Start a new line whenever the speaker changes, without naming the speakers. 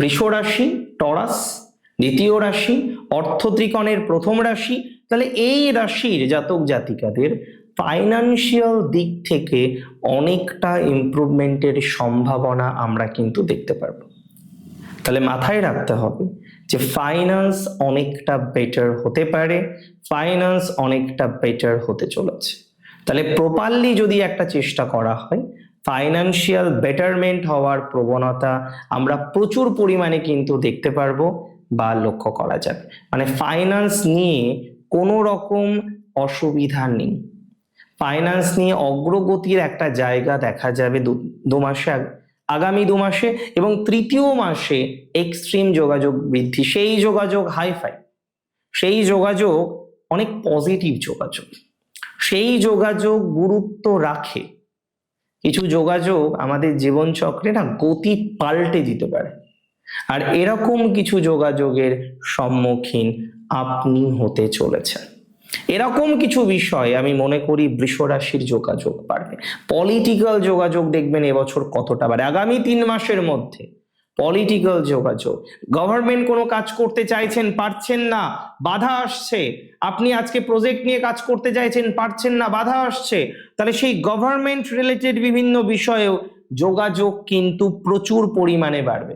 বৃষ রাশি টরাস, দ্বিতীয় রাশি অর্থ ত্রিকোণের প্রথম রাশি। তাহলে এই রাশির জাতক জাতিকাদের ফাইনান্সিয়াল দিক থেকে অনেকটা ইমপ্রুভমেন্টের সম্ভাবনা আমরা কিন্তু দেখতে পারবো। তাহলে মাথায় রাখতে হবে যে ফাইন্যান্স অনেকটা বেটার হতে পারে, ফাইন্যান্স অনেকটা বেটার হতে চলেছে। তাহলে প্রপারলি যদি একটা চেষ্টা করা হয়, ফাইনান্সিয়াল বেটারমেন্ট হওয়ার প্রবণতা আমরা প্রচুর পরিমাণে কিন্তু দেখতে পারবো বা লক্ষ্য করা যাবে। মানে ফাইন্যান্স নিয়ে কোনো রকম অসুবিধা নেই, ফাইন্যান্স নিয়ে অগ্রগতির একটা জায়গা দেখা যাবে দু মাসে, আগামী 2 মাসে, এবং তৃতীয় মাসে এক্সট্রিম যোগাযোগ বৃদ্ধি। সেই যোগাযোগ হাইফাই, সেই যোগাযোগ অনেক পজিটিভ যোগাযোগ, সেই যোগাযোগ গুরুত্ব রাখে। কিছু যোগাযোগ আমাদের জীবনচক্রে না গতি পাল্টে দিতে পারে, আর এরকম কিছু যোগাযোগের সম্মুখীন আপনি হতে চলেছেন। এরকম কিছু বিষয় আমি মনে করি বৃষ রাশির যোগাযোগ বাড়বে। পলিটিক্যাল যোগাযোগ দেখবেন এবছর কতটা বাড়ে আগামী 3 মাসের মধ্যে। পলিটিক্যাল যোগাযোগ, গভর্নমেন্ট কোনো কাজ করতে চাইছেন, পারছেন না, বাধা আসছে। আপনি আজকে প্রজেক্ট নিয়ে কাজ করতে চাইছেন, পারছেন না, বাধা আসছে। তাহলে সেই গভর্নমেন্ট রিলেটেড বিভিন্ন বিষয়েও যোগাযোগ কিন্তু প্রচুর পরিমাণে বাড়বে।